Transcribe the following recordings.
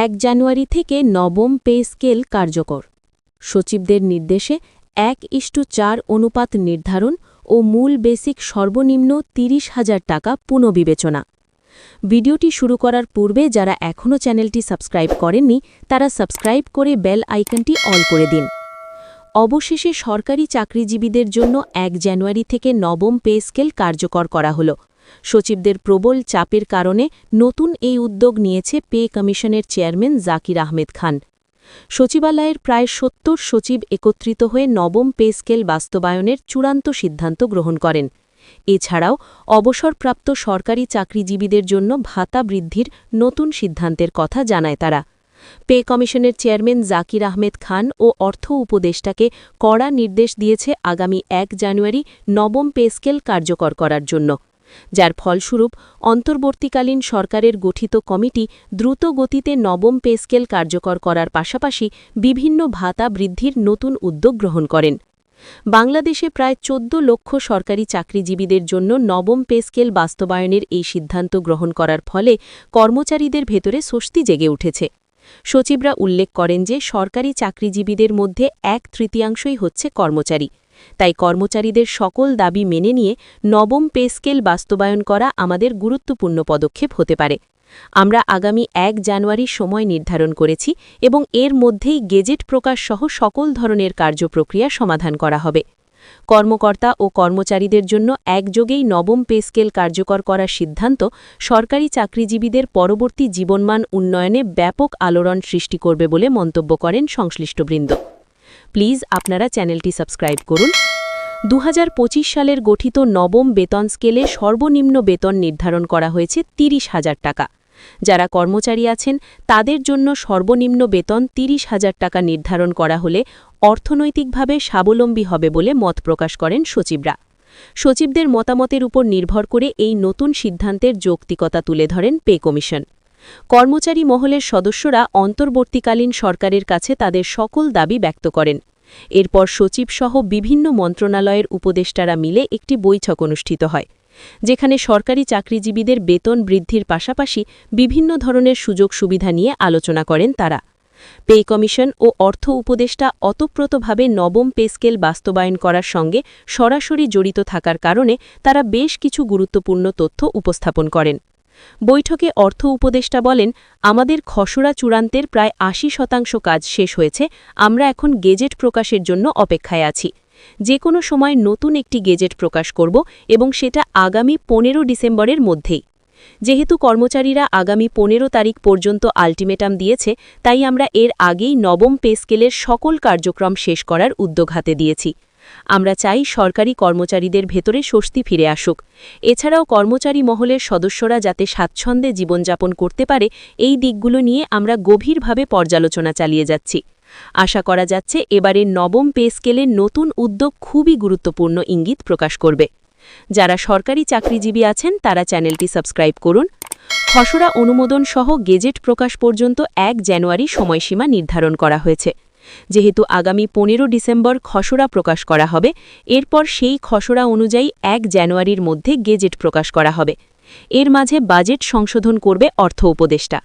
1 জানুয়ারি থেকে নবম pay scale কার্যকর। সচিবদের নির্দেশে 1:4 অনুপাত নির্ধারণ ও মূল বেসিক সর্বনিম্ন 30,000 টাকা পুনঃবিবেচনা। ভিডিওটি শুরু করার পূর্বে যারা এখনও চ্যানেলটি সাবস্ক্রাইব করেননি তারা সাবস্ক্রাইব করে বেল আইকনটি অল করে দিন। অবশেষে সরকারি চাকরিজীবীদের জন্য 1 জানুয়ারি থেকে নবম পে স্কেল কার্যকর করা হল। সচিবদের প্রবল চাপের কারণে নতুন এই উদ্যোগ নিয়েছে পে কমিশনের চেয়ারম্যান জাকির আহমেদ খান। সচিবালয়ের প্রায় 70 সচিব একত্রিত হয়ে নবম পে স্কেল বাস্তবায়নের চূড়ান্ত সিদ্ধান্ত গ্রহণ করেন। এছাড়াও অবসরপ্রাপ্ত সরকারি চাকরিজীবীদের জন্য ভাতা বৃদ্ধির নতুন সিদ্ধান্তের কথা জানায় তারা। পে কমিশনের চেয়ারম্যান জাকির আহমেদ খান ও অর্থ উপদেষ্টাকে কড়া নির্দেশ দিয়েছে আগামী 1 জানুয়ারি নবম পে স্কেল কার্যকর করার জন্য, যার ফলস্বরূপ অন্তর্বর্তীকালীন সরকারের গঠিত কমিটি দ্রুত গতিতে নবম পে স্কেল কার্যকর করার পাশাপাশি বিভিন্ন ভাতা বৃদ্ধির নতুন উদ্যোগ গ্রহণ করেন। বাংলাদেশে প্রায় 14 লক্ষ সরকারি চাকরিজীবীদের জন্য নবম পে স্কেল বাস্তবায়নের এই সিদ্ধান্ত গ্রহণ করার ফলে কর্মচারীদের ভেতরে স্বস্তি জেগে উঠেছে। সচিবরা উল্লেখ করেন যে সরকারি চাকরিজীবীদের মধ্যে 1/3 হচ্ছে কর্মচারী। তাই কর্মচারীদের সকল দাবি মেনে নিয়ে নবম পে স্কেল বাস্তবায়ন করা আমাদের গুরুত্বপূর্ণ পদক্ষেপ হতে পারে। আমরা আগামী 1 জানুয়ারি সময় নির্ধারণ করেছি এবং এর মধ্যেই গেজেট প্রকাশ সহ সকল ধরনের কার্যপ্রক্রিয়া সমাধান করা হবে। কর্মকর্তা ও কর্মচারীদের জন্য একযোগেই নবম পে স্কেল কার্যকর করার সিদ্ধান্ত সরকারি চাকরিজীবীদের পরবর্তী জীবনমান উন্নয়নে ব্যাপক আলোড়ন সৃষ্টি করবে বলে মন্তব্য করেন সংশ্লিষ্টবৃন্দ। প্লিজ আপনারা চ্যানেলটি সাবস্ক্রাইব করুন। 2025 সালের গঠিত নবম বেতন স্কেলে সর্বনিম্ন বেতন নির্ধারণ করা হয়েছে 30,000 টাকা। যারা কর্মচারী আছেন তাদের জন্য সর্বনিম্ন বেতন 30,000 টাকা নির্ধারণ করা হলে অর্থনৈতিকভাবে স্বাবলম্বী হবে বলে মত প্রকাশ করেন সচিবরা। সচিবদের মতামতের উপর নির্ভর করে এই নতুন সিদ্ধান্তের যৌক্তিকতা তুলে ধরেন পে কমিশন। কর্মচারী মহলের সদস্যরা অন্তর্বর্তীকালীন সরকারের কাছে তাদের সকল দাবি ব্যক্ত করেন। এরপর সচিবসহ বিভিন্ন মন্ত্রণালয়ের উপদেষ্টারা মিলে একটি বৈঠক অনুষ্ঠিত হয়, যেখানে সরকারি চাকরিজীবীদের বেতন বৃদ্ধির পাশাপাশি বিভিন্ন ধরনের সুযোগ সুবিধা নিয়ে আলোচনা করেন তারা। পে কমিশন ও অর্থ উপদেষ্টা ওতপ্রোতভাবে নবম পে স্কেল বাস্তবায়ন করার সঙ্গে সরাসরি জড়িত থাকার কারণে তারা বেশ কিছু গুরুত্বপূর্ণ তথ্য উপস্থাপন করেন। বৈঠকে অর্থ উপদেষ্টা বলেন, আমাদের খসড়া চূড়ান্তের প্রায় 80% কাজ শেষ হয়েছে। আমরা এখন গেজেট প্রকাশের জন্য অপেক্ষায় আছি। যে কোনো সময় নতুন একটি গেজেট প্রকাশ করব এবং সেটা আগামী 15 ডিসেম্বরের মধ্যেই। যেহেতু কর্মচারীরা আগামী 15 তারিখ পর্যন্ত আলটিমেটাম দিয়েছে, তাই আমরা এর আগেই নবম পে স্কেলের সকল কার্যক্রম শেষ করার উদ্যোগ হাতে দিয়েছি। আমরা চাই সরকারি কর্মচারীদের ভেতরে স্বস্তি ফিরে আসুক। এছাড়াও কর্মচারী মহলের সদস্যরা যাতে স্বাচ্ছন্দ্যে জীবনযাপন করতে পারে, এই দিকগুলো নিয়ে আমরা গভীরভাবে পর্যালোচনা চালিয়ে যাচ্ছি। আশা করা যাচ্ছে এবারের নবম পে স্কেলের নতুন উদ্যোগ খুবই গুরুত্বপূর্ণ ইঙ্গিত প্রকাশ করবে। যারা সরকারি চাকরিজীবী আছেন তারা চ্যানেলটি সাবস্ক্রাইব করুন। খসড়া অনুমোদন সহ গেজেট প্রকাশ পর্যন্ত 1 জানুয়ারি সময়সীমা নির্ধারণ করা হয়েছে। যেহেতু আগামী 15 ডিসেম্বর খসড়া প্রকাশ করা হবে, এরপর সেই খসড়া অনুযায়ী 1 জানুয়ারির মধ্যে গেজেট প্রকাশ করা হবে। এর মাঝে বাজেট সংশোধন করবে অর্থ উপদেষ্টা।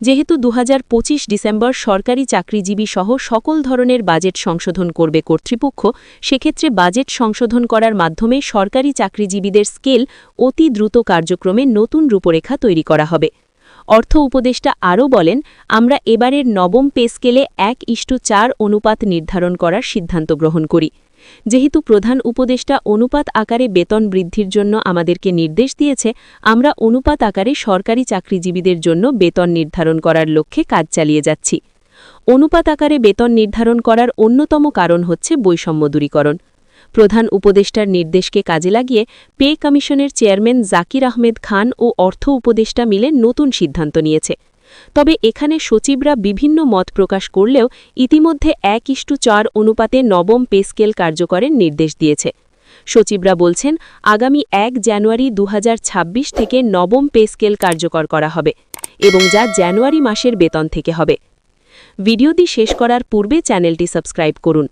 যেহেতু 2025 ডিসেম্বর সরকারি চাকরিজীবী সহ সকল ধরনের বাজেট সংশোধন করবে কর্তৃপক্ষ, সেক্ষেত্রে বাজেট সংশোধন করার মাধ্যমে সরকারি চাকরিজীবীদের স্কেল অতি দ্রুত কার্যক্রমে নতুন রূপরেখা তৈরি করা হবে। অর্থ উপদেষ্টা আরও বলেন, আমরা এবারের নবম পে স্কেলে 1:4 অনুপাত নির্ধারণ করার সিদ্ধান্ত গ্রহণ করি। যেহেতু প্রধান উপদেষ্টা অনুপাত আকারে বেতন বৃদ্ধির জন্য আমাদেরকে নির্দেশ দিয়েছে, আমরা অনুপাত আকারে সরকারি চাকরিজীবীদের জন্য বেতন নির্ধারণ করার লক্ষ্যে কাজ চালিয়ে যাচ্ছি। অনুপাত আকারে বেতন নির্ধারণ করার অন্যতম কারণ হচ্ছে বৈষম্য দূরীকরণ। প্রধান উপদেষ্টার নির্দেশকে কাজে লাগিয়ে পে কমিশনের চেয়ারম্যান জাকির আহমেদ খান ও অর্থ উপদেষ্টা মিলে নতুন সিদ্ধান্ত নিয়েছে। তবে এখানে সচিবরা বিভিন্ন মত প্রকাশ করলেও ইতিমধ্যে 1:4 অনুপাতে নবম পে স্কেল কার্যকরের নির্দেশ দিয়েছে। সচিবরা বলছেন, আগামী 1 জানুয়ারি 2026 থেকে নবম পে স্কেল কার্যকর করা হবে এবং যা জানুয়ারি মাসের বেতন থেকে হবে। ভিডিওটি শেষ করার পূর্বে চ্যানেলটি সাবস্ক্রাইব করুন।